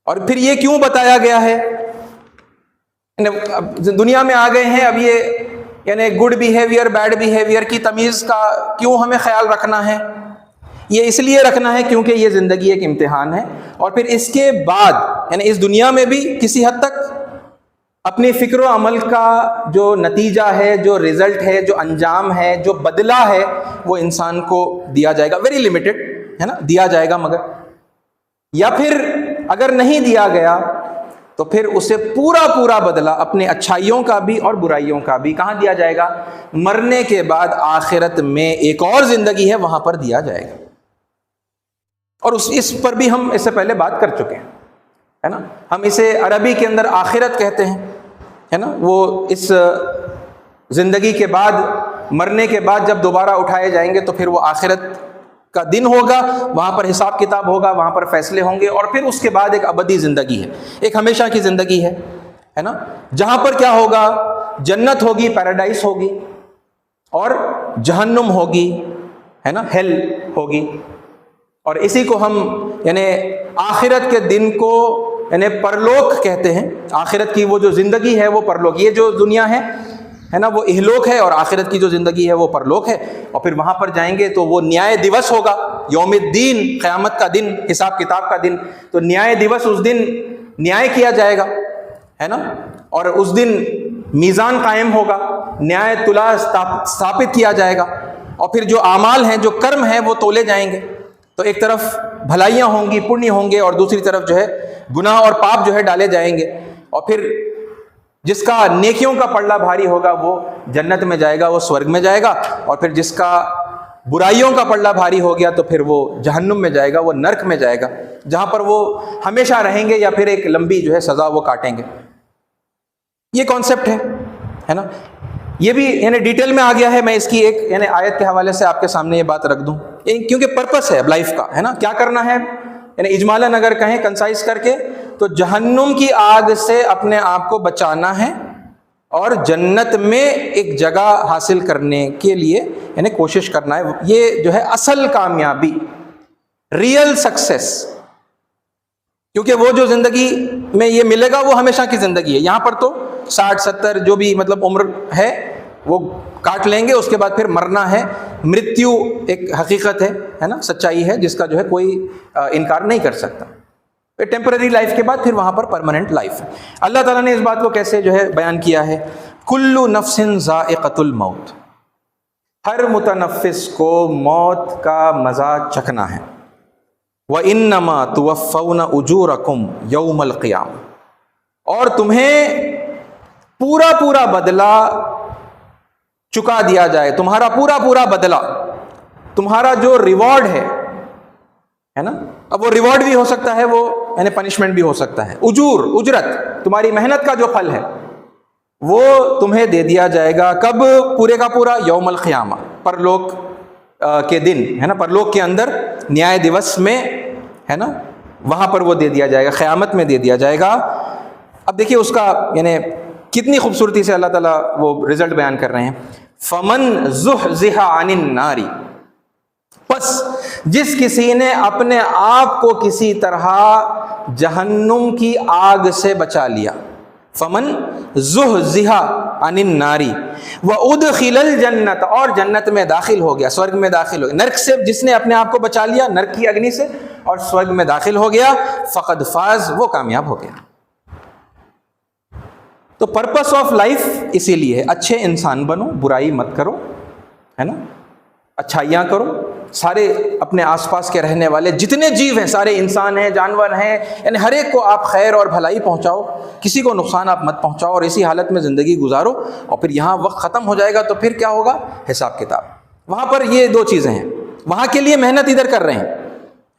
اور پھر یہ کیوں بتایا گیا ہے؟ اب دنیا میں آ گئے ہیں، اب یہ یعنی گڈ بیہیویئر بیڈ بیہیویئر کی تمیز کا کیوں ہمیں خیال رکھنا ہے؟ یہ اس لیے رکھنا ہے کیونکہ یہ زندگی ایک امتحان ہے، اور پھر اس کے بعد یعنی اس دنیا میں بھی کسی حد تک اپنی فکر و عمل کا جو نتیجہ ہے، جو رزلٹ ہے، جو انجام ہے، جو بدلہ ہے، وہ انسان کو دیا جائے گا. ویری لمیٹڈ ہے نا، دیا جائے گا، مگر یا پھر اگر نہیں دیا گیا تو پھر اسے پورا بدلہ اپنے اچھائیوں کا بھی اور برائیوں کا بھی کہاں دیا جائے گا؟ مرنے کے بعد آخرت میں ایک اور زندگی ہے وہاں پر دیا جائے گا. اور اس پر بھی ہم اس سے پہلے بات کر چکے ہیں ہے نا. ہم اسے عربی کے اندر آخرت کہتے ہیں ہے نا. وہ اس زندگی کے بعد، مرنے کے بعد جب دوبارہ اٹھائے جائیں گے تو پھر وہ آخرت کا دن ہوگا، وہاں پر حساب کتاب ہوگا، وہاں پر فیصلے ہوں گے، اور پھر اس کے بعد ایک ابدی زندگی ہے، ایک ہمیشہ کی زندگی ہے نا، جہاں پر کیا ہوگا؟ جنت ہوگی، پیراڈائز ہوگی، اور جہنم ہوگی ہے نا، ہیل ہوگی. اور اسی کو ہم یعنی آخرت کے دن کو یعنی پرلوک کہتے ہیں. آخرت کی وہ جو زندگی ہے وہ پرلوک، یہ جو دنیا ہے نا وہ اہلوک ہے، اور آخرت کی جو زندگی ہے وہ پرلوک ہے. اور پھر وہاں پر جائیں گے تو وہ نیائے دیوس ہوگا، یوم الدین، قیامت کا دن، حساب کتاب کا دن. تو نیائے دیوس، اس دن نیائے کیا جائے گا ہے نا، اور اس دن میزان قائم ہوگا، نیائے تلا ثابت کیا جائے گا، اور پھر جو اعمال ہیں، جو کرم ہیں، وہ تولے جائیں گے. تو ایک طرف بھلائیاں ہوں گی، پنیہ ہوں گے، اور دوسری طرف جو ہے گناہ اور پاپ جو ہے ڈالے جائیں گے. اور پھر جس کا نیکیوں کا پلڑا بھاری ہوگا وہ جنت میں جائے گا، وہ سورگ میں جائے گا، اور پھر جس کا برائیوں کا پلڑا بھاری ہو گیا تو پھر وہ جہنم میں جائے گا، وہ نرک میں جائے گا، جہاں پر وہ ہمیشہ رہیں گے یا پھر ایک لمبی جو ہے سزا وہ کاٹیں گے. یہ کانسیپٹ ہے نا. یہ بھی یعنی ڈیٹیل میں آ گیا ہے. میں اس کی ایک یعنی آیت کے حوالے سے آپ کے سامنے یہ بات رکھ دوں، کیونکہ پرپس ہے اب لائف کا ہے نا، کیا کرنا ہے یعنی اجمالاً اگر کہیں کنسائز کر کے تو جہنم کی آگ سے اپنے آپ کو بچانا ہے، اور جنت میں ایک جگہ حاصل کرنے کے لیے یعنی کوشش کرنا ہے. یہ جو ہے اصل کامیابی، ریئل سکسیس. کیونکہ وہ جو زندگی میں یہ ملے گا وہ ہمیشہ کی زندگی ہے. یہاں پر تو 60-70 جو بھی مطلب عمر ہے وہ کاٹ لیں گے، اس کے بعد پھر مرنا ہے. مرتیو ایک حقیقت ہے نا، سچائی ہے جس کا جو ہے کوئی انکار نہیں کر سکتا. ٹیمپرری لائف کے بعد پھر وہاں پر پرماننٹ لائف ہے. اللہ تعالیٰ نے اس بات کو کیسے جو ہے بیان کیا ہے؟ کل نفس ذائقۃ الموت، ہر متنفس کو موت کا مزہ چکھنا ہے. وَإِنَّمَا تُوَفَّوْنَ أُجُورَكُمْ يَوْمَ الْقِيَامَةِ، اور تمہیں پورا بدلہ چکا دیا جائے، تمہارا پورا بدلہ، تمہارا جو ریوارڈ ہے نا. اب وہ ریوارڈ بھی ہو سکتا ہے، وہ یعنی پنشمنٹ بھی ہو سکتا ہے. اجرت، تمہاری محنت کا جو پھل ہے وہ تمہیں دے دیا جائے گا. کب؟ پورے کا پورا یوم القیامہ، پرلوک کے دن ہے نا، پرلوک کے اندر نیائے دیوس میں ہے نا، وہاں پر وہ دے دیا جائے گا، قیامت میں دے دیا جائے گا. اب دیکھیے اس کا یعنی کتنی خوبصورتی سے اللہ تعالیٰ وہ رزلٹ بیان کر رہے ہیں. فمن زحزح عن النار، پس جس کسی نے اپنے آپ کو کسی طرح جہنم کی آگ سے بچا لیا. فمن زحزح عن النار وادخل الجنت، اور جنت میں داخل ہو گیا، سورگ میں داخل ہو گیا. نرک سے جس نے اپنے آپ کو بچا لیا، نرک کی اگنی سے، اور سورگ میں داخل ہو گیا، فقد فاز، وہ کامیاب ہو گیا. تو پرپس آف لائف اسی لیے ہے، اچھے انسان بنو، برائی مت کرو ہے نا، اچھائیاں کرو. سارے اپنے آس پاس کے رہنے والے جتنے جیو ہیں، سارے انسان ہیں، جانور ہیں، یعنی ہر ایک کو آپ خیر اور بھلائی پہنچاؤ، کسی کو نقصان آپ مت پہنچاؤ، اور اسی حالت میں زندگی گزارو. اور پھر یہاں وقت ختم ہو جائے گا تو پھر کیا ہوگا؟ حساب کتاب. وہاں پر یہ دو چیزیں ہیں، وہاں کے لیے محنت ادھر کر رہے ہیں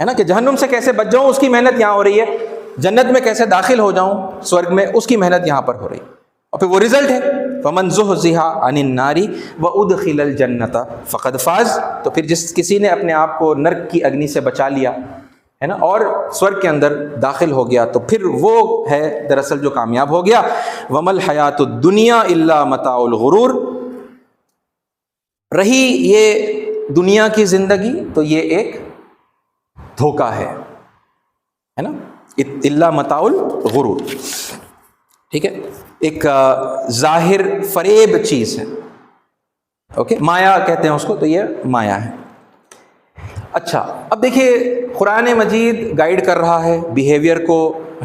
ہے نا، کہ جہنم سے کیسے بچ جاؤں، اس کی محنت یہاں ہو رہی ہے. جنت میں کیسے داخل ہو جاؤں، سورگ میں، اس کی محنت یہاں پر ہو رہی ہے. اور پھر وہ رزلٹ ہے فمن زحزح عن النار وادخل الجنۃ فقد فاز. تو پھر جس کسی نے اپنے آپ کو نرک کی اگنی سے بچا لیا ہے نا اور سورگ کے اندر داخل ہو گیا تو پھر وہ ہے دراصل جو کامیاب ہو گیا. وما الحیات الدنیا الا متاع الغرور. رہی یہ دنیا کی زندگی تو یہ ایک دھوکہ ہے نا, الا متاع الغرور. ٹھیک ہے, ایک ظاہر فریب چیز ہے. اوکے, مایا کہتے ہیں اس کو, تو یہ مایا ہے. اچھا, اب دیکھیے قرآن مجید گائیڈ کر رہا ہے بیہیویئر کو,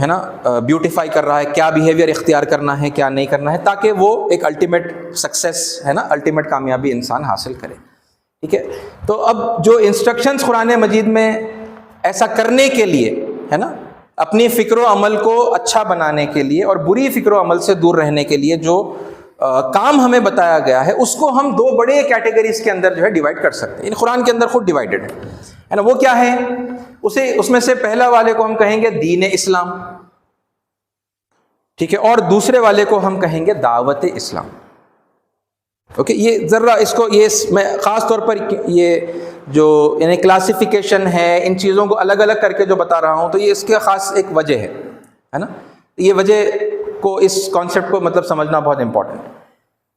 ہے نا, بیوٹیفائی کر رہا ہے کیا بیہیویئر اختیار کرنا ہے کیا نہیں کرنا ہے, تاکہ وہ ایک الٹیمیٹ سکسیس ہے نا, الٹیمیٹ کامیابی انسان حاصل کرے. ٹھیک ہے, تو اب جو انسٹرکشنز قرآن مجید میں ایسا کرنے کے لیے ہے نا, اپنی فکر و عمل کو اچھا بنانے کے لیے اور بری فکر و عمل سے دور رہنے کے لیے جو کام ہمیں بتایا گیا ہے, اس کو ہم دو بڑے کیٹیگریز کے اندر جو ہے ڈیوائڈ کر سکتے ہیں. قرآن کے اندر خود ڈیوائیڈڈ ہے نا. وہ کیا ہے, اس میں سے پہلا والے کو ہم کہیں گے دین اسلام, ٹھیک ہے, اور دوسرے والے کو ہم کہیں گے دعوت اسلام. اوکے, یہ ذرا اس کو یہ میں خاص طور پر یہ جو یعنی کلاسیفیکیشن ہے ان چیزوں کو الگ الگ کر کے جو بتا رہا ہوں, تو یہ اس کے خاص ایک وجہ ہے نا. یہ وجہ کو, اس کانسیپٹ کو مطلب سمجھنا بہت امپورٹنٹ.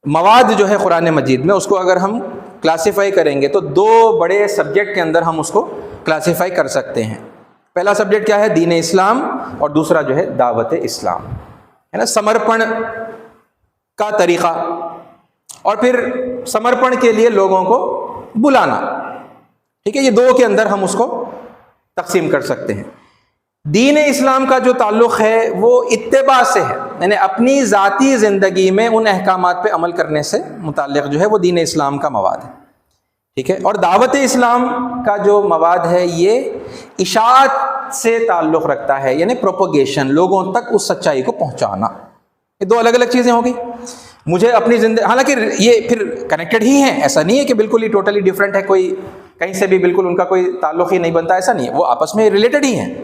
مواد جو ہے قرآن مجید میں, اس کو اگر ہم کلاسیفائی کریں گے تو دو بڑے سبجیکٹ کے اندر ہم اس کو کلاسیفائی کر سکتے ہیں. پہلا سبجیکٹ کیا ہے, دین اسلام, اور دوسرا جو ہے دعوت اسلام ہے نا, سمرپن کا طریقہ, اور پھر سمرپن کے لیے لوگوں کو بلانا. ٹھیک ہے, یہ دو کے اندر ہم اس کو تقسیم کر سکتے ہیں. دین اسلام کا جو تعلق ہے وہ اتباع سے ہے, یعنی اپنی ذاتی زندگی میں ان احکامات پہ عمل کرنے سے متعلق جو ہے وہ دین اسلام کا مواد ہے. ٹھیک ہے, اور دعوت اسلام کا جو مواد ہے یہ اشاعت سے تعلق رکھتا ہے, یعنی پروپوگیشن, لوگوں تک اس سچائی کو پہنچانا. یہ دو الگ الگ چیزیں ہو گئی. مجھے اپنی زندگی, حالانکہ یہ پھر کنیکٹڈ ہی ہیں, ایسا نہیں ہے کہ بالکل ہی ٹوٹلی ڈفرینٹ ہے, کوئی کہیں سے بھی بالکل ان کا کوئی تعلق ہی نہیں بنتا, ایسا نہیں ہے, وہ آپس میں ریلیٹڈ ہی ہیں.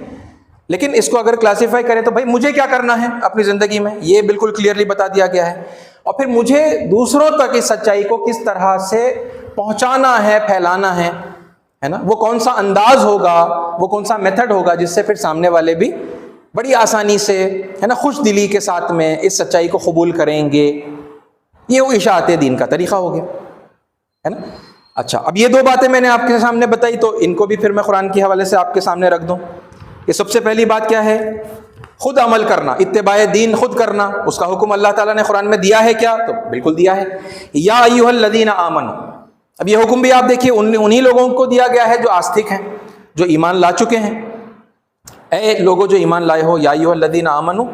لیکن اس کو اگر کلاسیفائی کریں تو بھائی مجھے کیا کرنا ہے اپنی زندگی میں, یہ بالکل کلیئرلی بتا دیا گیا ہے. اور پھر مجھے دوسروں تک اس سچائی کو کس طرح سے پہنچانا ہے, پھیلانا ہے نا, وہ کون سا انداز ہوگا, وہ کون سا میتھڈ ہوگا جس سے پھر سامنے والے بھی بڑی آسانی سے ہے نا, خوش دلی کے ساتھ میں اس سچائی کو قبول کریں گے. یہ وہ اشاعت دین کا طریقہ ہو گیا ہے نا. اچھا, اب یہ دو باتیں میں نے آپ کے سامنے بتائی, تو ان کو بھی پھر میں قرآن کے حوالے سے آپ کے سامنے رکھ دوں. یہ سب سے پہلی بات کیا ہے, خود عمل کرنا, اتباع دین خود کرنا. اس کا حکم اللہ تعالیٰ نے قرآن میں دیا ہے کیا, تو بالکل دیا ہے, یا ایھا الذین آمنوا. اب یہ حکم بھی آپ دیکھیے انہی لوگوں کو دیا گیا ہے جو آستھک ہیں, جو ایمان لا چکے ہیں. اے لوگوں جو ایمان لائے ہو, یا ایھا الذین آمنوا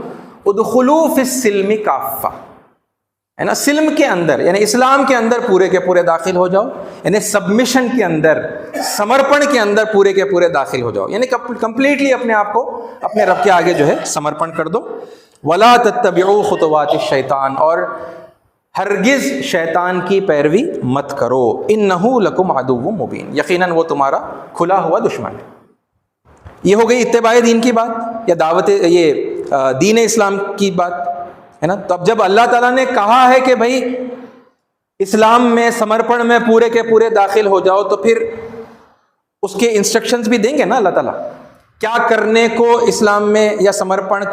ادخلوا فی السلم کافہ, ہے نا, سلم کے اندر یعنی اسلام کے اندر پورے کے پورے داخل ہو جاؤ, یعنی سبمیشن کے اندر, سمرپن کے اندر پورے کے پورے داخل ہو جاؤ, یعنی کمپلیٹلی اپنے آپ کو اپنے رب کے آگے جو ہے سمرپن کر دو. ولا تتبعوا خطوات الشیطان, اور ہرگز شیطان کی پیروی مت کرو. انہ لکم عدو مبین, یقیناً وہ تمہارا کھلا ہوا دشمن ہے. یہ ہو گئی اتباع دین کی بات, یا دعوت یہ دین اسلام کی بات ہے نا. تو اب جب اللہ تعالیٰ نے کہا ہے کہ بھائی اسلام میں سمرپن میں پورے کے پورے داخل ہو جاؤ, تو پھر اس کے انسٹرکشنز بھی دیں گے نا اللہ تعالیٰ, کیا کرنے کو اسلام میں یا سمرپن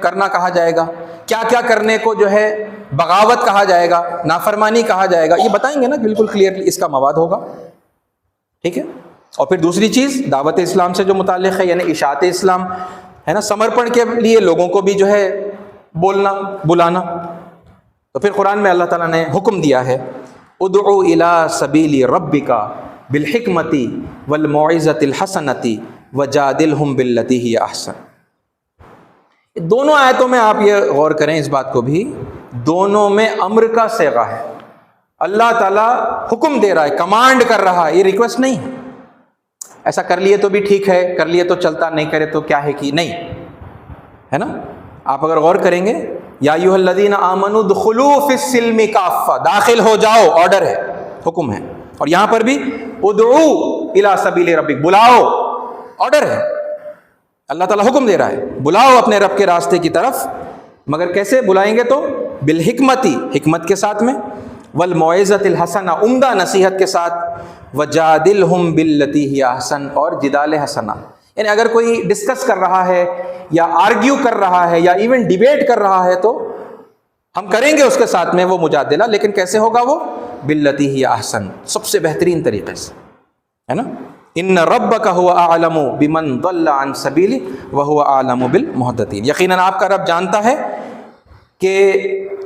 کرنا کہا جائے گا, کیا کیا کرنے کو جو ہے بغاوت کہا جائے گا, نافرمانی کہا جائے گا, یہ بتائیں گے نا بالکل کلیئرلی, اس کا مواد ہوگا. ٹھیک ہے, اور پھر دوسری چیز دعوت اسلام سے جو متعلق ہے, یعنی اشاعت اسلام ہے نا, سمرپن کے لیے لوگوں کو بھی جو ہے بولنا, بلانا. تو پھر قرآن میں اللہ تعالیٰ نے حکم دیا ہے, ادعو الی سبیل ربک بالحکمت والموعظۃ الحسنۃ وجادلہم باللتی ہی احسن. دونوں آیتوں میں آپ یہ غور کریں اس بات کو بھی, دونوں میں امر کا صیغہ ہے. اللہ تعالیٰ حکم دے رہا ہے, کمانڈ کر رہا ہے, یہ ریکویسٹ نہیں ہے. ایسا کر لیے تو بھی ٹھیک ہے, کر لیے تو چلتا, نہیں کرے تو کیا ہے کہ نہیں, ہے نا. آپ اگر غور کریں گے, یا ایھا الذین آمنوا ادخلوا فی السلم کافہ, داخل ہو جاؤ, آرڈر ہے, حکم ہے. اور یہاں پر بھی ادعو الی سبیل ربک, بلاؤ, آرڈر ہے. اللہ تعالیٰ حکم دے رہا ہے, بلاؤ اپنے رب کے راستے کی طرف, مگر کیسے بلائیں گے, تو بالحکمتی، حکمت کے ساتھ میں، والموعظۃ الحسنہ، عمدہ نصیحت کے ساتھ، وجادلہم باللتی ہی احسن، اور جدال حسنہ، یعنی اگر کوئی ڈسکس کر رہا ہے یا آرگیو کر رہا ہے یا ایون ڈیبیٹ کر رہا ہے تو ہم کریں گے اس کے ساتھ میں وہ مجادلہ، لیکن کیسے ہوگا وہ؟ باللتی ہی احسن، سب سے بہترین طریقے سے، ہے نا؟ ان ربک هو اعلم بمن ضل عن سبیلہ وهو اعلم بالمہتدین، یقیناً آپ کا رب جانتا ہے کہ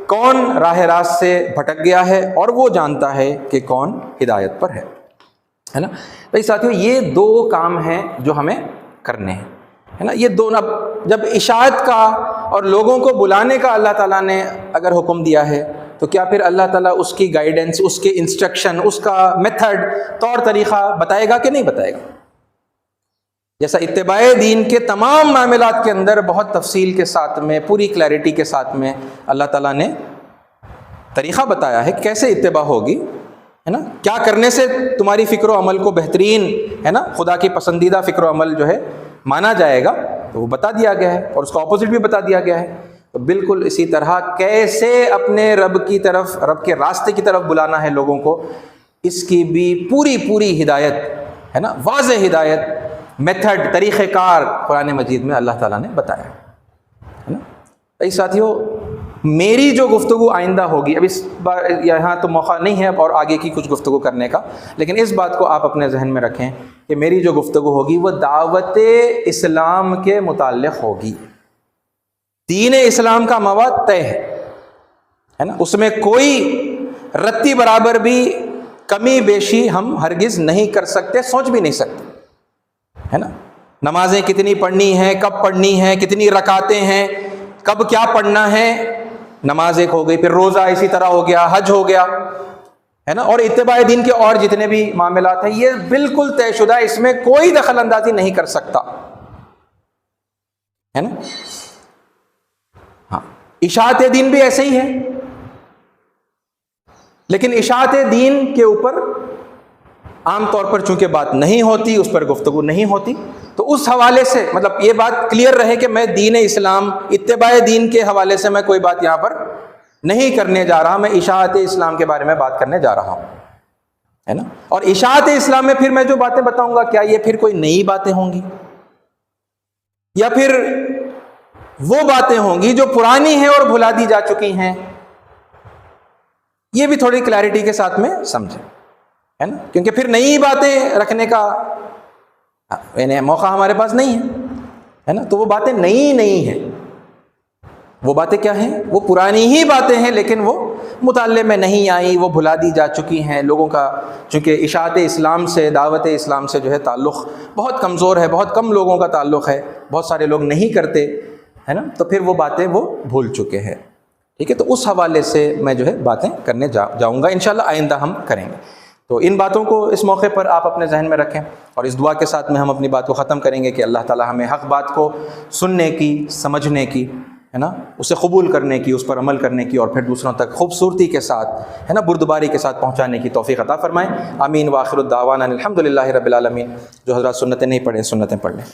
کون راہ راست سے بھٹک گیا ہے اور وہ جانتا ہے کہ کون ہدایت پر ہے نا؟ بھائی ساتھیو، یہ دو کام ہیں جو ہمیں کرنے ہیں، ہے نا؟ یہ دونوں، جب اشاعت کا اور لوگوں کو بلانے کا اللہ تعالیٰ نے اگر حکم دیا ہے تو کیا پھر اللہ تعالیٰ اس کی گائیڈنس، اس کے انسٹرکشن، اس کا میتھڈ، طور طریقہ بتائے گا کہ نہیں بتائے گا؟ جیسا اتباع دین کے تمام معاملات کے اندر بہت تفصیل کے ساتھ میں، پوری کلیئرٹی کے ساتھ میں اللہ تعالیٰ نے طریقہ بتایا ہے کیسے اتباع ہوگی، ہے نا؟ کیا کرنے سے تمہاری فکر و عمل کو بہترین، ہے نا، خدا کی پسندیدہ فکر و عمل جو ہے مانا جائے گا، تو وہ بتا دیا گیا ہے، اور اس کا اپوزٹ بھی بتا دیا گیا ہے۔ تو بالکل اسی طرح کیسے اپنے رب کی طرف، رب کے راستے کی طرف بلانا ہے لوگوں کو، اس کی بھی پوری ہدایت، ہے نا، واضح ہدایت، میتھڈ، طریقہ کار قرآن مجید میں اللہ تعالیٰ نے بتایا ہے نا؟ اے ساتھیو، میری جو گفتگو آئندہ ہوگی، اب اس بار یہاں تو موقع نہیں ہے اور آگے کی کچھ گفتگو کرنے کا، لیکن اس بات کو آپ اپنے ذہن میں رکھیں کہ میری جو گفتگو ہوگی وہ دعوت اسلام کے متعلق ہوگی۔ دین اسلام کا مواد طے ہے نا، اس میں کوئی رتی برابر بھی کمی بیشی ہم ہرگز نہیں کر سکتے، سوچ بھی نہیں سکتے، ہے نا؟ نمازیں کتنی پڑھنی ہیں، کب پڑھنی ہیں، کتنی رکعتیں ہیں، کب کیا پڑھنا ہے، نماز ایک ہو گئی، پھر روزہ اسی طرح ہو گیا، حج ہو گیا، ہے نا، اور اتباع دین کے اور جتنے بھی معاملات ہیں یہ بالکل طے شدہ، اس میں کوئی دخل اندازی نہیں کر سکتا، ہے نا؟ ہاں، اشاعت دین بھی ایسے ہی ہے، لیکن اشاعت دین کے اوپر عام طور پر چونکہ بات نہیں ہوتی، اس پر گفتگو نہیں ہوتی، تو اس حوالے سے مطلب یہ بات کلیئر رہے کہ میں دین اسلام، اتباع دین کے حوالے سے میں کوئی بات یہاں پر نہیں کرنے جا رہا، میں اشاعت اسلام کے بارے میں بات کرنے جا رہا ہوں، ہے نا؟ اور اشاعت اسلام میں پھر میں جو باتیں بتاؤں گا، کیا یہ پھر کوئی نئی باتیں ہوں گی یا پھر وہ باتیں ہوں گی جو پرانی ہیں اور بھلا دی جا چکی ہیں؟ یہ بھی تھوڑی کلیئرٹی کے ساتھ میں سمجھیں، ہے نا؟ کیونکہ پھر نئی باتیں رکھنے کا یعنی موقع ہمارے پاس نہیں ہے نا؟ تو وہ باتیں نئی ہیں، وہ باتیں کیا ہیں؟ وہ پرانی ہی باتیں ہیں، لیکن وہ مطالعے میں نہیں آئی، وہ بھلا دی جا چکی ہیں لوگوں کا، چونکہ اشاعت اسلام سے، دعوت اسلام سے جو ہے تعلق بہت کمزور ہے، بہت کم لوگوں کا تعلق ہے، بہت سارے لوگ نہیں کرتے، ہے نا؟ تو پھر وہ باتیں وہ بھول چکے ہیں، ٹھیک ہے؟ تو اس حوالے سے میں جو ہے باتیں کرنے جاؤں گا، انشاءاللہ آئندہ ہم کریں گے۔ تو ان باتوں کو اس موقع پر آپ اپنے ذہن میں رکھیں، اور اس دعا کے ساتھ میں ہم اپنی بات کو ختم کریں گے کہ اللہ تعالی ہمیں حق بات کو سننے کی، سمجھنے کی، ہے نا، اسے قبول کرنے کی، اس پر عمل کرنے کی، اور پھر دوسروں تک خوبصورتی کے ساتھ، ہے نا، بردباری کے ساتھ پہنچانے کی توفیق عطا فرمائیں۔ آمین۔ وآخر الدعوانا الحمدللہ رب العالمین۔ جو حضرات سنتیں نہیں پڑھیں، سنتیں پڑھ لیں۔